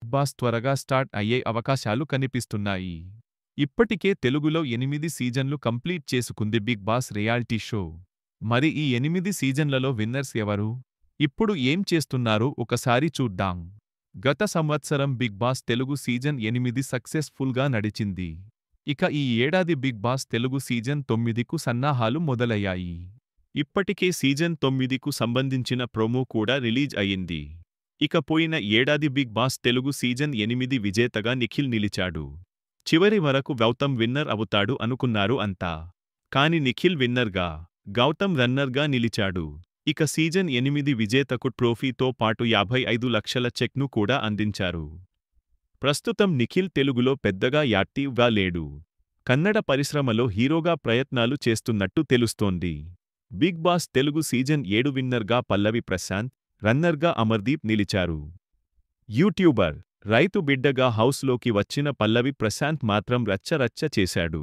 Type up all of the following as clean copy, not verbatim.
Big boss త్వరగా start అయ్యే అవకాశాలు కనిపిస్తున్నాయి. ఇప్పటికే తెలుగులో 8 సీజన్లు కంప్లీట్ చేసుకుంది బిగ్ బాస్ రియాలిటీ షో. మరి ఈ 8 సీజన్లలో విన్నర్స్ ఎవరు? ఇప్పుడు ఏం చేస్తున్నారో ఒకసారి చూద్దాం. గత సంవత్సరం బిగ్ బాస్ తెలుగు సీజన్ 8 సక్సెస్ఫుల్గా నడిచింది. ఇక ఈ ఏడాది బిగ్ బాస్ తెలుగు సీజన్ 9కు సన్నాహాలు మొదలయ్యాయి. ఇప్పటికే సీజన్ 9కు సంబంధించిన ప్రోమో కూడా రిలీజ్ అయింది. ఇక పోయిన ఏడాది బిగ్ బాస్ తెలుగు సీజన్ 8 విజేతగా నిఖిల్ నిలిచాడు. చివరి వరకు గౌతమ్ విన్నర్ అవుతాడు అనుకున్నారు అంతా. కాని నిఖిల్ విన్నర్గా, గౌతమ్ రన్నర్గా నిలిచాడు. ఇక సీజన్ 8 విజేతకు ట్రోఫీతో పాటు 55 లక్షల చెక్ను కూడా అందించారు. ప్రస్తుతం నిఖిల్ తెలుగులో పెద్దగా యాక్టివ్గా లేడు. కన్నడ పరిశ్రమలో హీరోగా ప్రయత్నాలు చేస్తున్నట్టు తెలుస్తోంది. బిగ్ బాస్ తెలుగు సీజన్ 7 విన్నర్గా పల్లవి ప్రశాంత్, రన్నర్గా అమర్దీప్ నిలిచారు. యూట్యూబర్, రైతు బిడ్డగా హౌస్లోకి వచ్చిన పల్లవి ప్రశాంత్ మాత్రం రచ్చరచ్చ చేశాడు.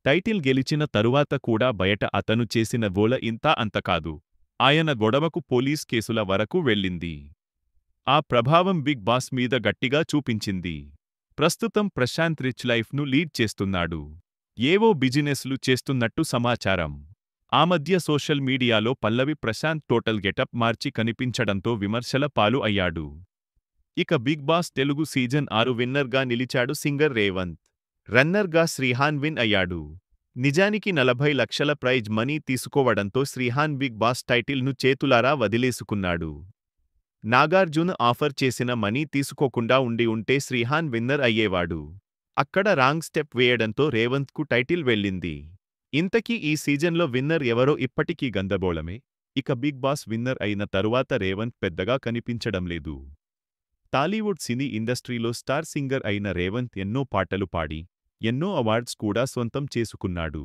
టైటిల్ గెలిచిన తరువాత కూడా బయట అతను చేసిన గోల ఇంతా అంత కాదు. ఆయన గొడవకు పోలీస్ కేసుల వరకు వెళ్ళింది. ఆ ప్రభావం బిగ్ బాస్ మీద గట్టిగా చూపించింది. ప్రస్తుతం ప్రశాంత్ రిచ్ లైఫ్ను లీడ్ చేస్తున్నాడు. ఏవో బిజినెస్లు చేస్తున్నట్టు సమాచారం. ఆ మధ్య సోషల్ మీడియాలో పల్లవి ప్రశాంత్ టోటల్ గెటప్ మార్చి కనిపించడంతో విమర్శల పాలు అయ్యాడు. ఇక బిగ్ బాస్ తెలుగు సీజన్ 6 విన్నర్గా నిలిచాడు సింగర్ రేవంత్. రన్నర్గా శ్రీహాన్ విన్ అయ్యాడు. నిజానికి 40 లక్షల ప్రైజ్ మనీ తీసుకోవడంతో శ్రీహాన్ బిగ్ బాస్ టైటిల్ను చేతులారా వదిలేసుకున్నాడు. నాగార్జున ఆఫర్ చేసిన మనీ తీసుకోకుండా ఉంటే శ్రీహాన్ విన్నర్ అయ్యేవాడు. అక్కడ రాంగ్ స్టెప్ వేయడంతో రేవంత్కు టైటిల్ వెళ్ళింది. ఇంతకీ ఈ సీజన్లో విన్నర్ ఎవరో ఇప్పటికీ గందరగోళమే. ఇక బిగ్ బాస్ విన్నర్ అయిన తరువాత రేవంత్ పెద్దగా కనిపించడం లేదు. టాలీవుడ్ సినీ ఇండస్ట్రీలో స్టార్ సింగర్ అయిన రేవంత్ ఎన్నో పాటలు పాడి, ఎన్నో అవార్డ్స్ కూడా సొంతం చేసుకున్నాడు.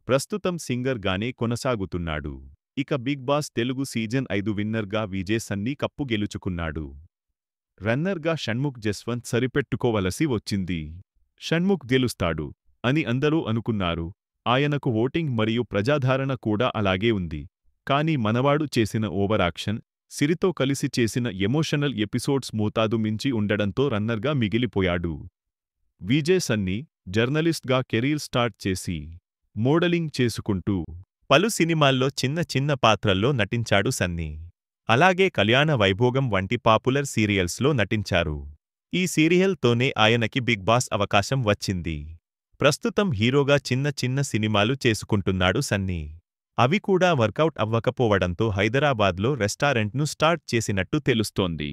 ప్రస్తుతం సింగర్గానే కొనసాగుతున్నాడు. ఇక బిగ్ బాస్ తెలుగు సీజన్ 5 విన్నర్గా విజయ్ సన్నీ కప్పు గెలుచుకున్నాడు. రన్నర్గా షణ్ముఖ్ జస్వంత్ సరిపెట్టుకోవలసి వచ్చింది. షణ్ముఖ్ గెలుస్తాడు అని అందరూ అనుకున్నారు. ఆయనకు ఓటింగ్ మరియు ప్రజాదరణ కూడా అలాగే ఉంది. కానీ మనవాడు చేసిన ఓవరాక్షన్, సిరితో కలిసి చేసిన ఎమోషనల్ ఎపిసోడ్స్ మోతాదు మించి ఉండడంతో రన్నర్గా మిగిలిపోయాడు. విజయ్ సన్నీ జర్నలిస్ట్గా కెరీర్ స్టార్ట్ చేసి, మోడలింగ్ చేసుకుంటూ పలు సినిమాల్లో చిన్న చిన్న పాత్రల్లో నటించాడు సన్నీ. అలాగే కళ్యాణ వైభోగం వంటి పాపులర్ సీరియల్స్లో నటించారు. ఈ సీరియల్తోనే ఆయనకి బిగ్ బాస్ అవకాశం వచ్చింది. ప్రస్తుతం హీరోగా చిన్న చిన్న సినిమాలు చేసుకుంటున్నాడు సన్నీ. అవి కూడా వర్కౌట్ అవ్వకపోవడంతో హైదరాబాద్లో రెస్టారెంట్ను స్టార్ట్ చేసినట్టు తెలుస్తోంది.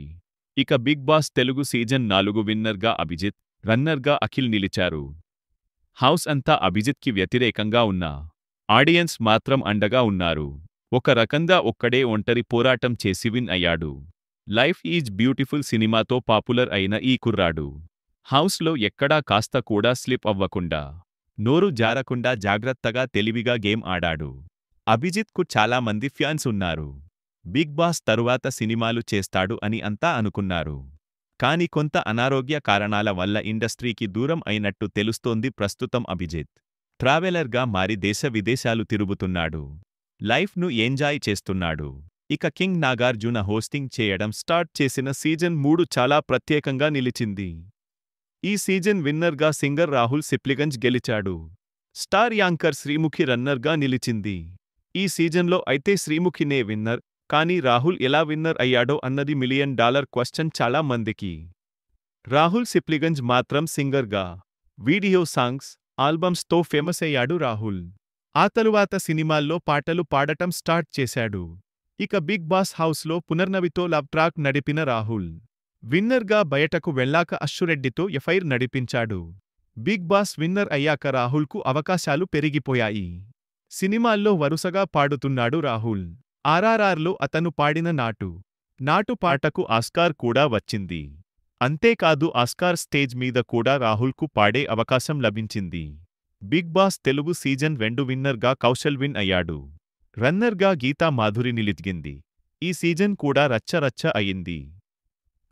ఇక బిగ్ బాస్ తెలుగు సీజన్ 4 విన్నర్గా అభిజిత్, రన్నర్గా అఖిల్ నిలిచారు. హౌస్ అంతా అభిజిత్కి వ్యతిరేకంగా ఉన్నా, ఆడియన్స్ మాత్రం అండగా ఉన్నారు. ఒక రకంగా ఒక్కడే ఒంటరి పోరాటం చేసి విన్ అయ్యాడు. లైఫ్ ఈజ్ బ్యూటిఫుల్ సినిమాతో పాపులర్ అయిన ఈ కుర్రాడు హౌస్లో ఎక్కడా కాస్త కూడా స్లిప్ అవ్వకుండా, నోరు జారకుండా జాగ్రత్తగా తెలివిగా గేమ్ ఆడాడు. అభిజిత్కు చాలా మంది ఫ్యాన్స్ ఉన్నారు. బిగ్ బాస్ తరువాత సినిమాలు చేస్తాడు అని అంతా అనుకున్నారు. కాని కొంత అనారోగ్య కారణాల వల్ల ఇండస్ట్రీకి దూరం అయినట్టు తెలుస్తోంది. ప్రస్తుతం అభిజిత్ ట్రావెలర్గా మారి దేశ విదేశాలు తిరుగుతున్నాడు. లైఫ్ను ఎంజాయ్ చేస్తున్నాడు. ఇక కింగ్ నాగార్జున హోస్టింగ్ చేయడం స్టార్ట్ చేసిన సీజన్ 3 చాలా ప్రత్యేకంగా నిలిచింది. ఈ సీజన్ విన్నర్గా సింగర్ రాహుల్ సిప్లిగంజ్ గెలిచాడు. స్టార్ యాంకర్ శ్రీముఖి రన్నర్గా నిలిచింది. ఈ సీజన్లో అయితే శ్రీముఖినే విన్నర్, కానీ రాహుల్ ఎలా విన్నర్ అయ్యాడో అన్నది $1 మిలియన్ క్వశ్చన్ చాలా మందికి. రాహుల్ సిప్లిగంజ్ మాత్రం సింగర్గా వీడియో సాంగ్స్, ఆల్బమ్స్తో ఫేమస్ అయ్యాడు రాహుల్. ఆ తరువాత సినిమాల్లో పాటలు పాడటం స్టార్ట్ చేశాడు. ఇక బిగ్ బాస్ హౌస్లో పునర్నవితో లవ్ ట్రాక్ నడిపిన రాహుల్ విన్నర్గా బయటకు వెళ్ళాక అశ్వురెడ్డితో ఎఫైర్ నడిపించాడు. బిగ్ బాస్ విన్నర్ అయ్యాక రాహుల్కు అవకాశాలు పెరిగిపోయాయి. సినిమాల్లో వరుసగా పాడుతున్నాడు రాహుల్. RRRలో అతను పాడిన నాటు పాటకు ఆస్కార్ కూడా వచ్చింది. అంతేకాదు ఆస్కార్ స్టేజ్ మీద కూడా రాహుల్కు పాడే అవకాశం లభించింది. బిగ్ బాస్ తెలుగు సీజన్ 2 విన్నర్గా కౌశల్ విన్ అయ్యాడు. రన్నర్గా గీతా మాధురి నిలిచింది. ఈ సీజన్ కూడా రచ్చరచ్చ అయింది.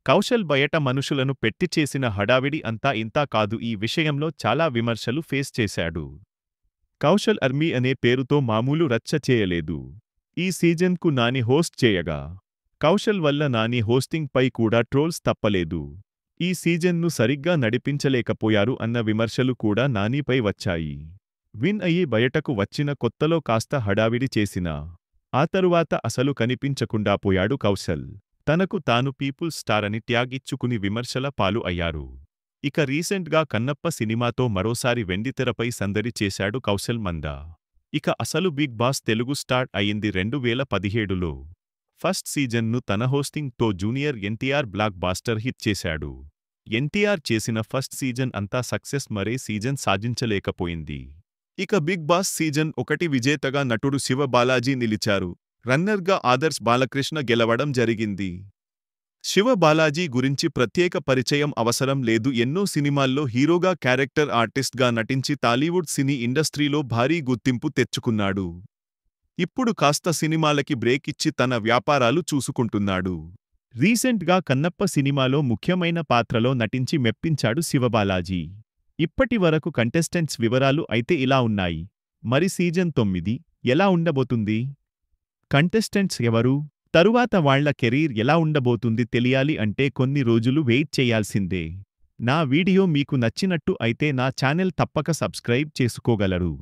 కౌశల్ బయట మనుషులను పెట్టి చేసిన హడావిడి అంతా ఇంతా కాదు. ఈ విషయంలో చాలా విమర్శలు ఫేస్ చేశాడు. కౌశల్ ఆర్మీ అనే పేరుతో మామూలు రచ్చ చేయలేదు. ఈ సీజన్కు నాని హోస్ట్ చేయగా, కౌశల్ వల్ల నాని హోస్టింగ్ పై కూడా ట్రోల్స్ తప్పలేదు. ఈ సీజన్ను సరిగ్గా నడిపించలేకపోయారు అన్న విమర్శలు కూడా నానిపై వచ్చాయి. విన్ అయ్యి బయటకు వచ్చిన కొత్తలో కాస్త హడావిడి చేసినా ఆ తరువాత అసలు కనిపించకుండా పోయాడు కౌశల్. తనకు తాను పీపుల్స్ స్టార్ అని ట్యాగ్ ఇచ్చుకుని విమర్శల పాలు అయ్యారు. ఇక రీసెంట్గా కన్నప్ప సినిమాతో మరోసారి వెండితెరపై సందడి చేశాడు కౌశల్ మంద. ఇక అసలు బిగ్ బాస్ తెలుగు స్టార్ట్ అయింది 2017లో. ఫస్ట్ సీజన్ను తన హోస్టింగ్తో junior NTR blockbuster hit చేశాడు. ఎన్టీఆర్ చేసిన ఫస్ట్ సీజన్ అంతా సక్సెస్, మరే సీజన్ సాధించలేకపోయింది. ఇక బిగ్ బాస్ సీజన్ 1 విజేతగా నటుడు శివ బాలాజీ నిలిచారు. రన్నర్గా ఆదర్శ్ బాలకృష్ణ గెలవడం జరిగింది. శివ బాలాజీ గురించి ప్రత్యేక పరిచయం అవసరం లేదు. ఎన్నో సినిమాల్లో హీరోగా, క్యారెక్టర్ ఆర్టిస్ట్గా నటించి టాలీవుడ్ సినీ ఇండస్ట్రీలో భారీ గుర్తింపు తెచ్చుకున్నాడు. ఇప్పుడు కాస్త సినిమాలకి బ్రేక్ ఇచ్చి తన వ్యాపారాలు చూసుకుంటున్నాడు. రీసెంట్గా కన్నప్ప సినిమాలో ముఖ్యమైన పాత్రలో నటించి మెప్పించాడు శివబాలాజీ. ఇప్పటి వరకు కంటెస్టెంట్స్ వివరాలు అయితే ఇలా ఉన్నాయి. మరి సీజన్ 9 ఎలా ఉండబోతుంది? కంటెస్టెంట్స్ ఎవరు? తరువాత వాళ్ల కెరీర్ ఎలా ఉండబోతుంది తెలియాలి అంటే కొన్ని రోజులు వెయిట్ చేయాల్సిందే. నా వీడియో మీకు నచ్చినట్టు అయితే నా ఛానెల్ తప్పక సబ్స్క్రైబ్ చేసుకోగలరు.